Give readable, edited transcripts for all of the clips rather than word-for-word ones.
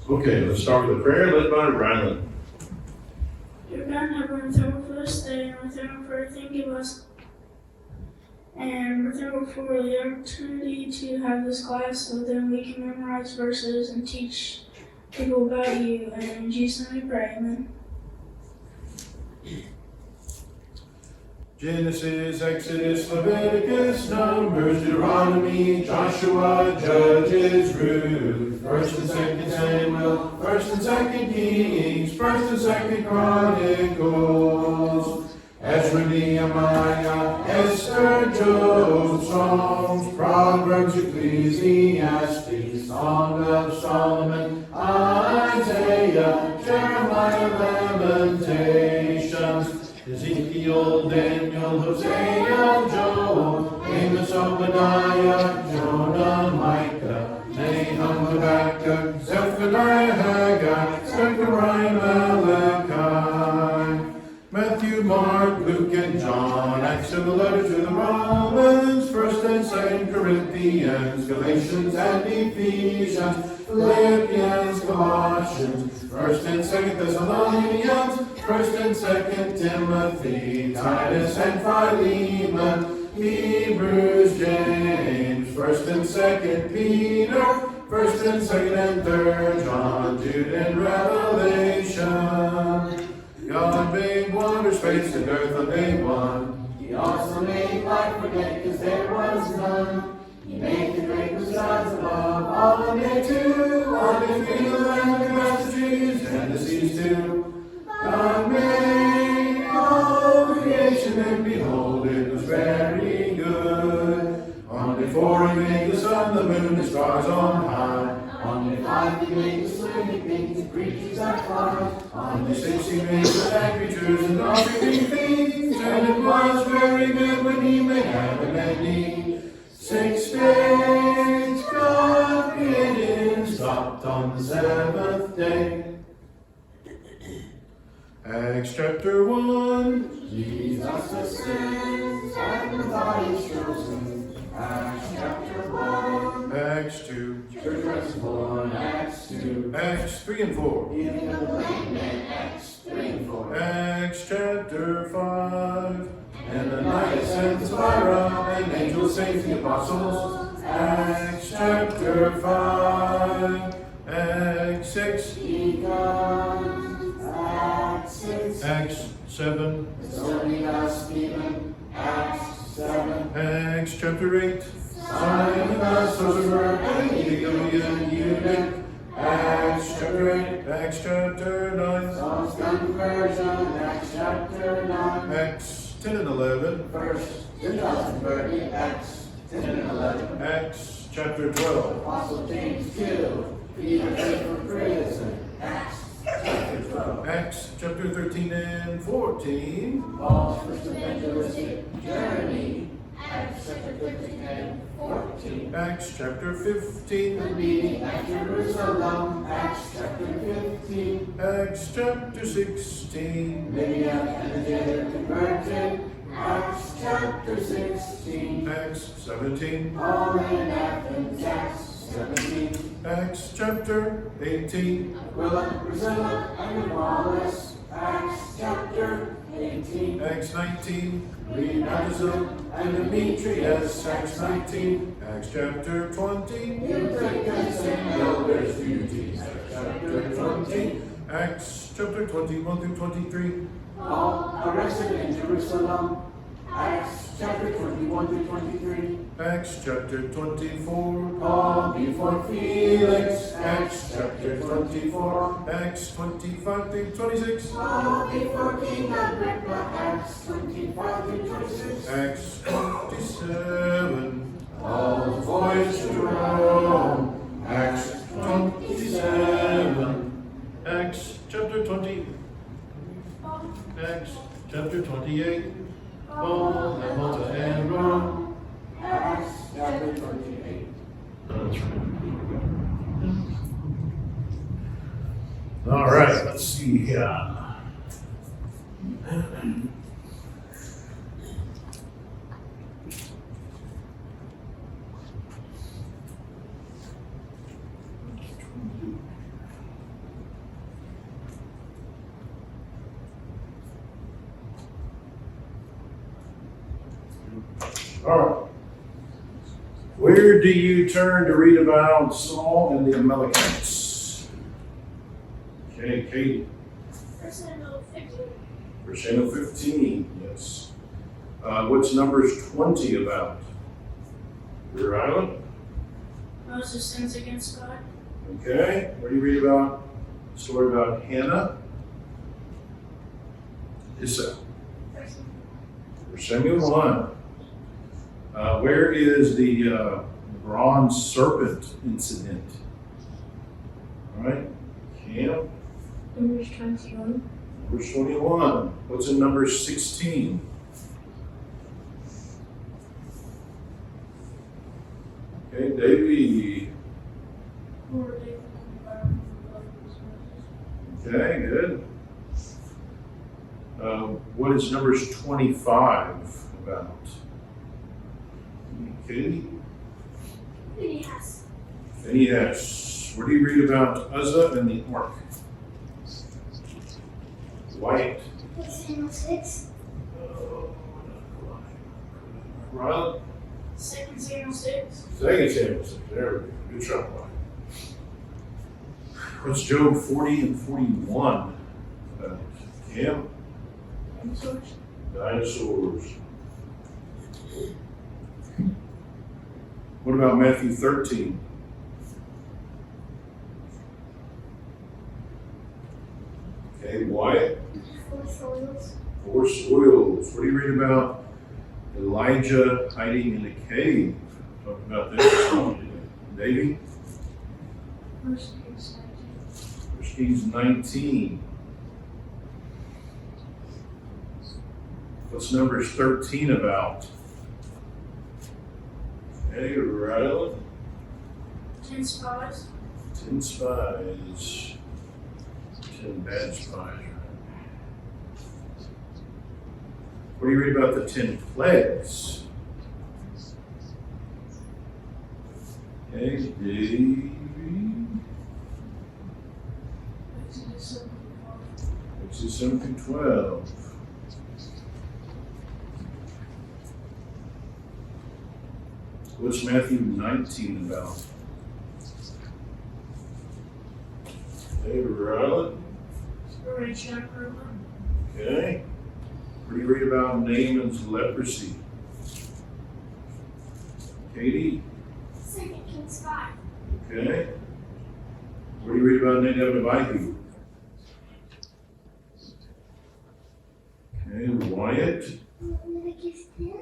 Okay, let's start with a prayer led by Rylan. Dear God, never we're thankful for this day, and we're thankful for everything you give us. And we're thankful for the opportunity to have this class so then we can memorize verses and teach people about you. And in Jesus' name we pray, amen. Genesis, Exodus, Leviticus, Numbers, Deuteronomy, Joshua, Judges, Ruth, 1st and 2nd Samuel, 1st and 2nd Kings, 1st and 2nd Chronicles, Ezra, Nehemiah, Esther, Job, Psalms, Proverbs, Ecclesiastes, Song of Solomon, Isaiah, Jeremiah, Lamentations, Ezekiel, Daniel, Hosea, Joel, Amos, Obadiah, Jonah, Micah, Nahum, Habakkuk, Zephaniah, Haggai, Zechariah, Malachi, Matthew, Mark, Luke, and John, Acts of the letter to the Romans, 1st and 2nd Corinthians, Galatians and Ephesians, Philippians, Colossians, 1st and 2nd Thessalonians, 1st and 2nd Timothy, Titus and Philemon, Hebrews, James, 1st and 2nd Peter, 1st and 2nd and 3rd John, Jude and Revelation. God made water, space, and earth on day one. He also made light for day, 'cause there was none. He made the great stars above, all the day too, on the field and the grass, the trees, and the seas too. God made all creation, and behold, it was very good. On day 4 he made the sun, the moon, the stars on high. On day 5 he made the swimming things, the creatures that fly. On day 6 he made the land creatures and all creeping things. And it was very good when he made Adam and Eve. 6 days God created and stopped on the 7th day. Acts chapter 1. Jesus ascends and the body's chosen. Acts chapter 1. Acts 2. Church was born. Acts 2. Acts 3 and 4. Healing of the lame man. Acts 3 and 4. Acts chapter 5. And the night ascends Spira, and angels save the apostles. Acts chapter 5. Acts 6. He comes. Acts 6. Acts 7. Stoning of Stephen. Acts 7. Acts chapter 8. Simon the sorcerer and the Ethiopian eunuch. Acts chapter 8. Acts chapter 9. Saul's conversion. Acts chapter 9. Acts 10 and 11. First, Gentiles converted. Acts 10 and 11. Acts chapter 12. Apostle James killed. Peter paid for prison. Acts chapter 12. Acts chapter 13 and 14. Paul's first evangelistic journey. Acts chapter 13 and 14. Acts chapter 15. The meeting at Jerusalem. Acts chapter 15. Acts chapter 16. Lydia and the jailer converted. Acts chapter 16. Acts 17. Paul in Athens. Acts 17. Acts chapter 18. Aquila, Priscilla, and Apollos. Acts chapter 18. Acts 19. Leonardo and Demetrius. Acts 19. Acts chapter 20. Eutychus and elders' duties. Acts chapter 20. Acts chapter 21 through 23. Paul arrested in Jerusalem. Acts chapter 21 through 23. Acts chapter 24. Paul before Felix. Acts chapter 24. Acts 25 through 26. Paul before King Agrippa. Acts 25 through 26. Acts 27. Paul's voyage to Rome. Acts 27. Acts chapter 20. Acts chapter 28. Paul and Malta and Rome. Acts chapter 28. All right, let's see. All right. Where do you turn to read about Saul and the Amalekites? Okay, Katie. 1 Samuel 15. 1 Samuel 15, yes. What's Numbers 20 about? Your island? Moses sins against God. Okay. Where do you read about the story about Hannah? Issa. 1 Samuel 1. Where is the bronze serpent incident? All right. Cam. Numbers 21. Numbers 21. What's in Numbers 16? Okay, Davey. Okay, good. What is Numbers 25 about? Katie? Yes. Yes. Where do you read about Uzzah and the ark? Wyatt. 1 Samuel 6. Riley? 2 Samuel 6. 2 Samuel 6. There we go. Good job, Wyatt. What's Job 40 and 41 about? Cam? Dinosaurs. What about Matthew 13? Okay, Wyatt. 4 soils. 4 soils. What do you read about Elijah hiding in a cave? Talk about this. Davey? 1 Kings 19. 1 Kings 19. What's Numbers 13 about? Okay, Riley. 10 spies. 10 spies. 10 bad spies. What do you read about the 10 plagues? Okay, Davey. Exodus 7 through 12. What's Matthew 19 about? Hey, Riley. Rich young ruler. Okay. What do you read about Naaman's leprosy? Katie? 2 Kings 5. Okay. What do you read about Nadab and Abihu? Okay, Wyatt? Leviticus 10.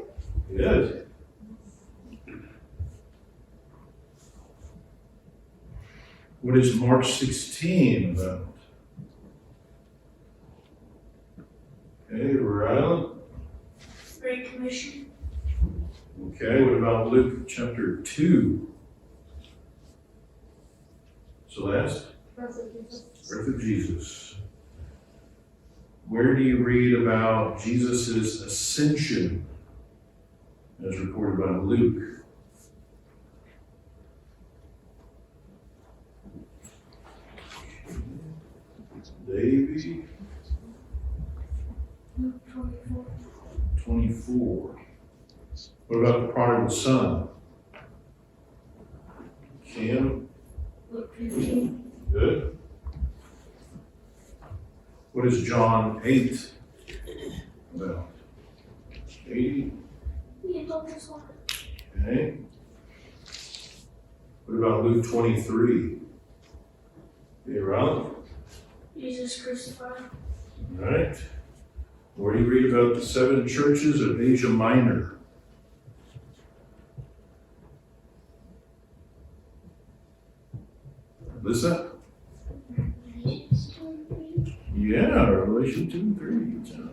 Good. What is Mark 16 about? Okay, Riley? Great Commission. Okay, what about Luke chapter 2? Celeste? Birth of Jesus. Birth of Jesus. Where do you read about Jesus' ascension as recorded by Luke? Davey? Luke 24. 24. What about the prodigal son? Cam? Luke 15. Good. What is John 8 about? 80? The adulterous one. Okay. What about Luke 23? Okay, Riley? Jesus crucified. All right. Where do you read about the 7 churches of Asia Minor? Lisa? Yeah, Revelation 2 and 3. Good job.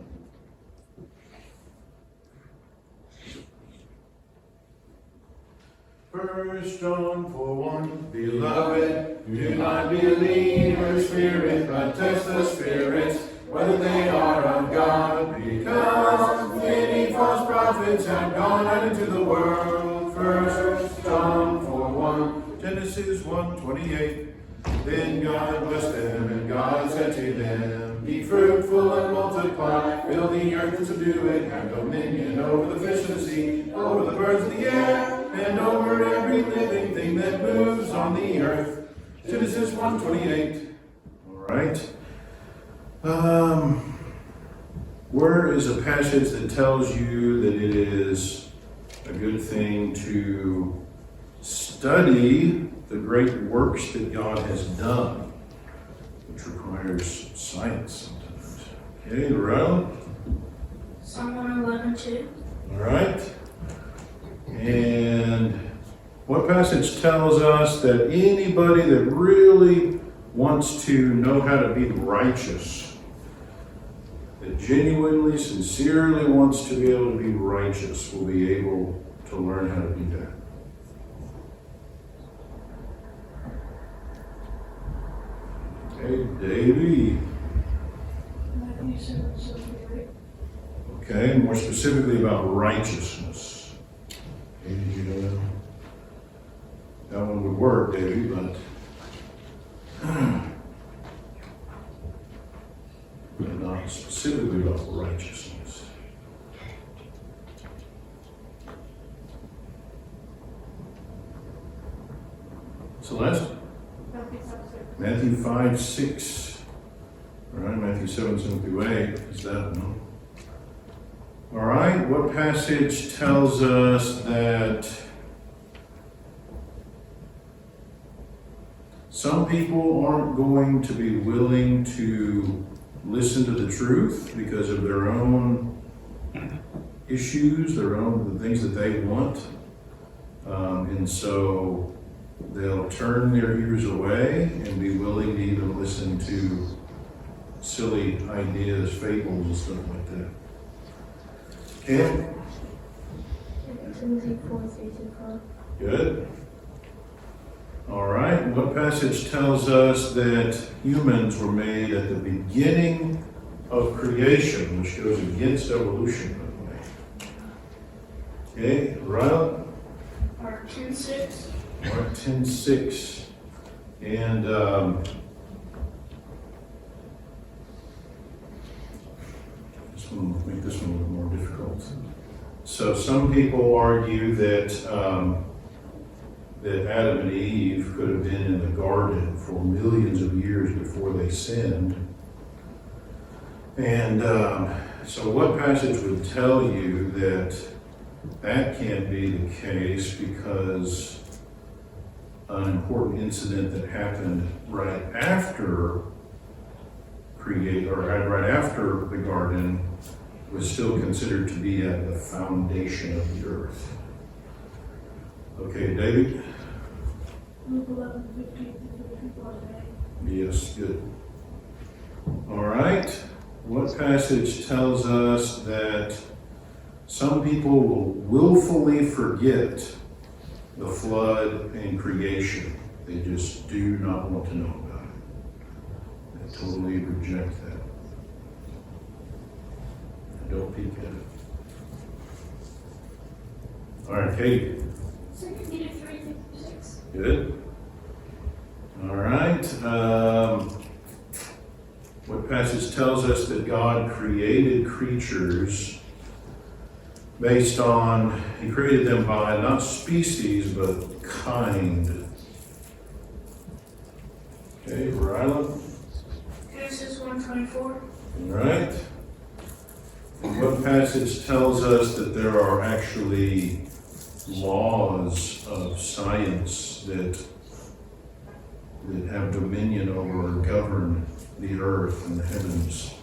First John 4:1. Beloved, do not believe every spirit, but test the spirits, whether they are of God, because many false prophets have gone out into the world. First John 4:1. Genesis 1:28. Then God blessed them, and God said to them, Be fruitful and multiply, fill the earth and subdue it, have dominion over the fish of the sea, over the birds of the air, and over every living thing that moves on the earth. Genesis 1:28. All right. Where is a passage that tells you that it is a good thing to study the great works that God has done, which requires science sometimes? Okay, Loretta? Psalm 111:2. All right. And what passage tells us that anybody that really wants to know how to be righteous, that genuinely, sincerely wants to be able to be righteous, will be able to learn how to do that? Okay, Davey. Matthew 7:78. Okay, more specifically about righteousness. Okay, did you know that? That one would work, Davey, but not specifically about righteousness. Celeste? Matthew 5:6. All right, Matthew 7:7-8 is that one. All right, what passage tells us that some people aren't going to be willing to listen to the truth because of their own issues, the things that they want, and so they'll turn their ears away and be willing to even listen to silly ideas, fables, and stuff like that. Okay? Timothy 4:3-5. Good. All right. What passage tells us that humans were made at the beginning of creation, which goes against evolution, by the way? Okay, Riley? Mark 10:6. Mark 10:6. And this one will make this one a little more difficult. So some people argue that that Adam and Eve could have been in the garden for millions of years before they sinned. And so what passage would tell you that that can't be the case, because an important incident that happened right after right after the garden was still considered to be at the foundation of the earth? Okay, David? Luke 11:15-51. Yes, good. All right. What passage tells us that some people will willfully forget the flood and creation? They just do not want to know about it. They totally reject that. Don't peek at it. All right, Kate. 2 Peter 3:6. Good. All right. What passage tells us that God created creatures based on, He created them by not species, but kind? Okay, Rylan. Genesis 1:24. All right. And what passage tells us that there are actually laws of science that have dominion over and govern the earth and the heavens?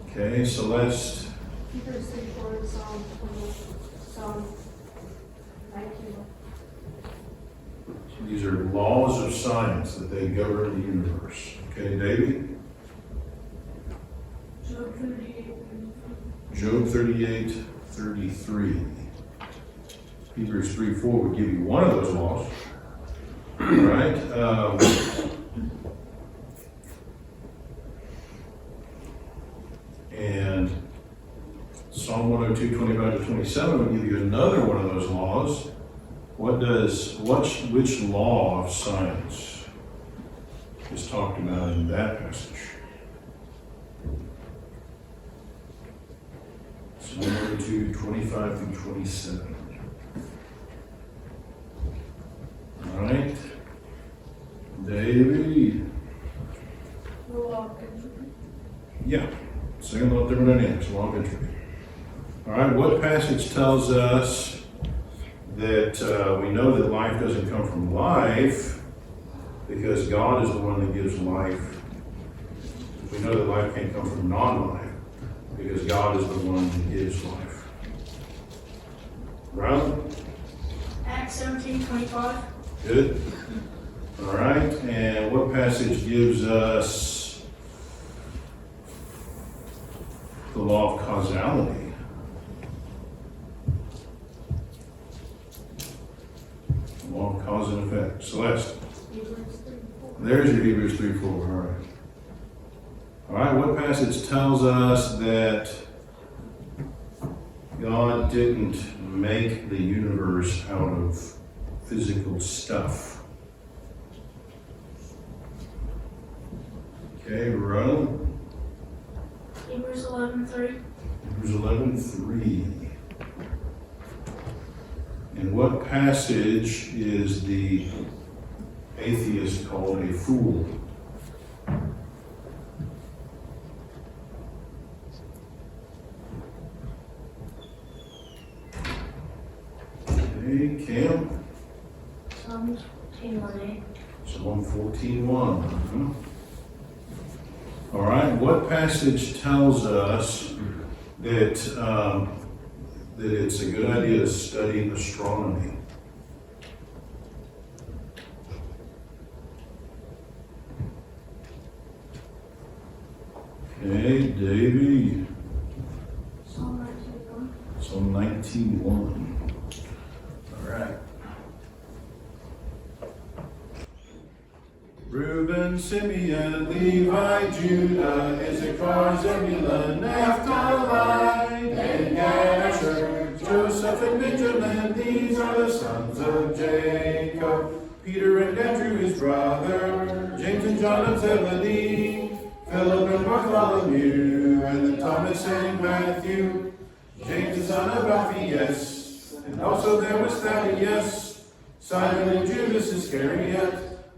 Okay, Celeste. Hebrews 3:4 and Psalm 19. These are laws of science that they govern the universe. Okay, Davey? Job 38. Job 38:33. Hebrews 3:4 would give you one of those laws. All right. And Psalm 102:25-27 would give you another one of those laws. Which law of science is talked about in that passage? Psalm 102, 25 through 27. All right. Davey. The law of entropy. Yeah. Second law of thermodynamics, law of entropy. All right. What passage tells us that we know that life doesn't come from life because God is the one that gives life? We know that life can't come from non-life because God is the one that gives life. Right? Acts 17:25. Good. All right. And what passage gives us the law of causality? The law of cause and effect. Celeste. Hebrews 3:4. There's your Hebrews 3:4. All right. All right. What passage tells us that God didn't make the universe out of physical stuff? Okay, Ron. Hebrews 11:3. Hebrews 11:3. And what passage is the atheist called a fool? Okay, Cam. Psalm 14:1. Psalm 14:1. All right, what passage tells us that that it's a good idea to study astronomy? Okay, Davey. Psalm 19:1. Psalm 19:1. All right. Reuben, Simeon, Levi, Judah, Issachar, Zebulun, Naphtali, Dan, Gad, Asher, Joseph, and Benjamin. These are the sons of Jacob. Peter and Andrew, his brother, James and John of Zebedee, Philip and Bartholomew, and then Thomas and Matthew, James the son of Alphaeus, and also there was Thaddeus, Simon and Judas Iscariot,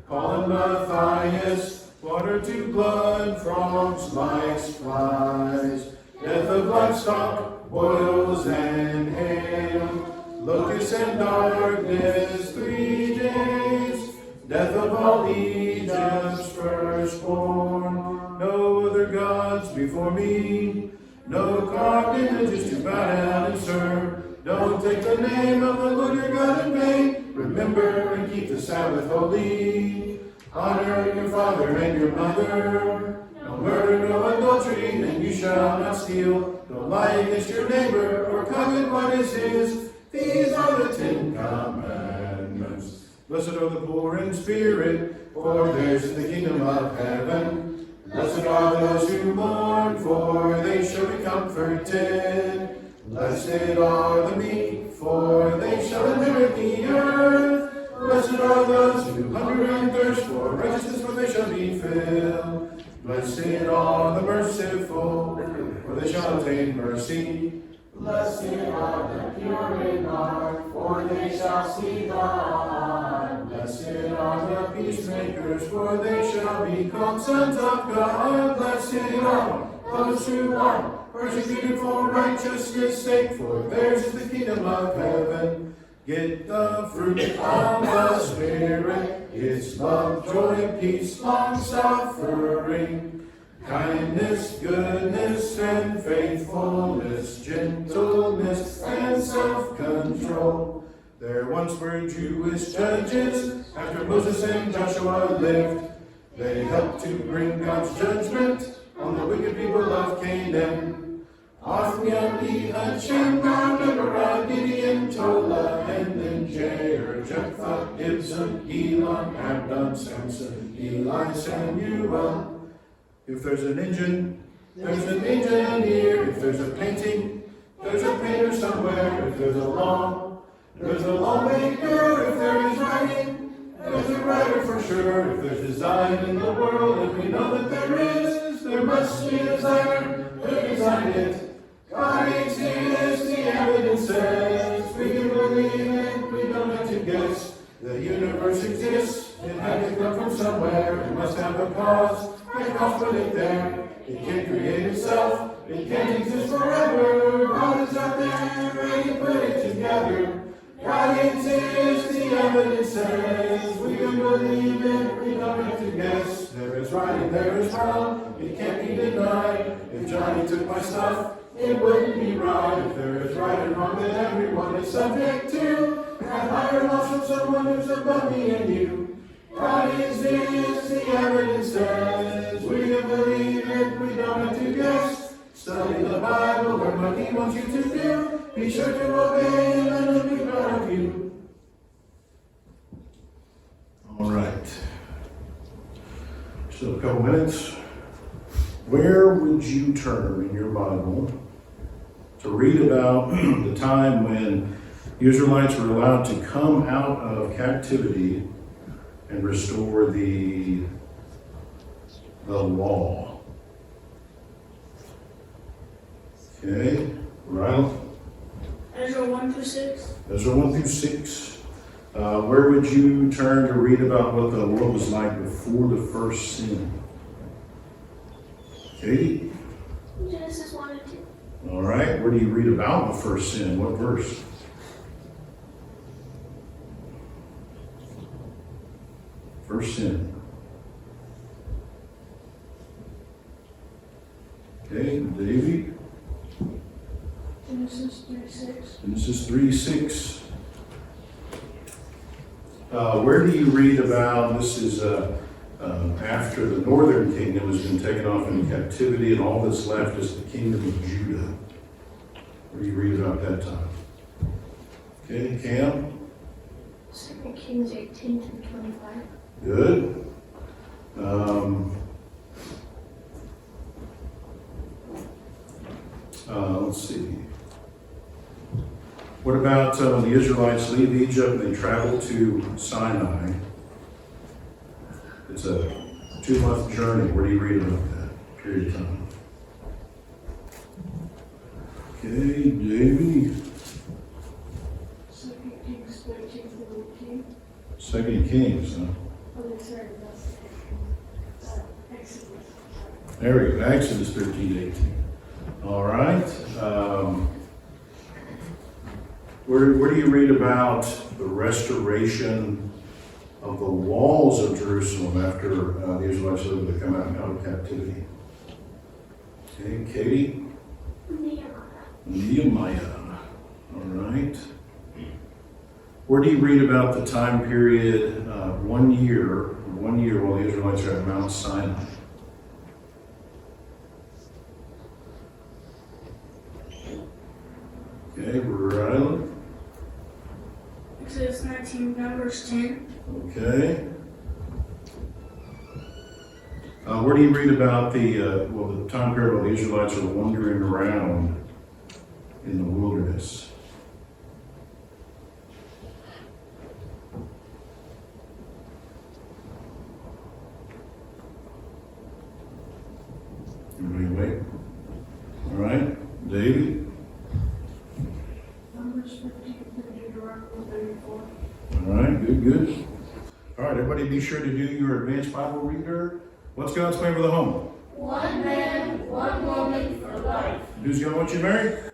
Paul and Matthias, water to blood, frogs, lice, flies, death of livestock, boils and hail, locusts and darkness, 3 days, death of all Egypt's firstborn, no other gods before me, no carved images to bow down and serve, don't take the name of the Lord your God in vain, remember and keep the Sabbath holy, honor your father and your mother, no murder, no adultery, and you shall not steal, don't lie against your neighbor, or covet what is his, these are the 10 commandments. Blessed are the poor in spirit, for theirs is the kingdom of heaven. Blessed are those who mourn, for they shall be comforted. Blessed are the meek, for they shall inherit the earth. Blessed are those who hunger and thirst for righteousness, for they shall be filled. Blessed are the merciful, for they shall obtain mercy. Blessed are the pure in heart, for they shall see God. Blessed are the peacemakers, for they shall be called sons of God. Blessed are those who are persecuted for righteousness' sake, for theirs is the kingdom of heaven. Get the fruit of the Spirit, it's love, joy, peace, long-suffering, kindness, goodness, and faithfulness, gentleness, and self-control. There once were Jewish judges, after Moses and Joshua lived. They helped to bring God's judgment on the wicked people of Canaan. Othniel, Ehud, Shamgar, Deborah, Gideon, Tola, and then Jair, Jephthah, Ibzan, Elon, Abdon, Samson, Eli, Samuel. If there's an engine, there's an engineer. If there's a painting, there's a painter somewhere. If there's a law, there's a lawmaker. If there is writing, there's a get brighter for sure. If there's design in the world, and we know that there must be desire. Who designed it? God exists, the evidence says. We can believe it, we don't have to guess. The universe exists, it had to come from somewhere. It must have a cause, and cause put it there. It can't create itself, it can't exist forever. God is out there, ready to put it together. God exists, the evidence says. We can believe it, we don't have to guess. There is right and there is wrong, it can't be denied. If Johnny took my stuff, it wouldn't be right. If there is right and wrong, then everyone is subject to have higher laws from someone who's above me and you. God exists, the evidence says. We can believe it, we don't have to guess. Study the Bible, learn what He wants you to do. Be sure to obey, and then He'll be proud of you. All right. Still a couple minutes. Where would you turn in your Bible to read about the time when the Israelites were allowed to come out of captivity and restore the law? Okay, Riley? Ezra 1 through 6. Ezra 1 through 6. Where would you turn to read about what the world was like before the first sin? Katie? Genesis 1 and 2. All right, where do you read about the first sin? What verse? First sin. Okay, Davey? Genesis 3:6. Genesis 3:6. Where do you read about, this is after the northern kingdom has been taken off into captivity and all that's left is the kingdom of Judah. Where do you read about that time? Okay, Cam? 2 Kings 18 through 25. Good. Let's see. What about when the Israelites leave Egypt and they travel to Sinai? It's a 2-month journey. Where do you read about that period of time? Okay, Davey. 2 Kings 13 through 18. 2 Kings, huh? Oh, that's right, that's Exodus. There we go. Exodus 13-18. All right. Where do you read about the restoration of the walls of Jerusalem after the Israelites were able to come out of captivity? Okay, Katie? Nehemiah. All right. Where do you read about the time period, 1 year while the Israelites are at Mount Sinai? Okay, Riley. Exodus 19, Numbers 10. Okay. Where do you read about the time period while the Israelites are wandering around in the wilderness? Everybody wait. All right, Davey. Numbers 15 through Deuteronomy 34. All right, good. All right, everybody be sure to do your advanced Bible reader. What's God's plan for the home? One man, one woman for life. Who's going to want you married?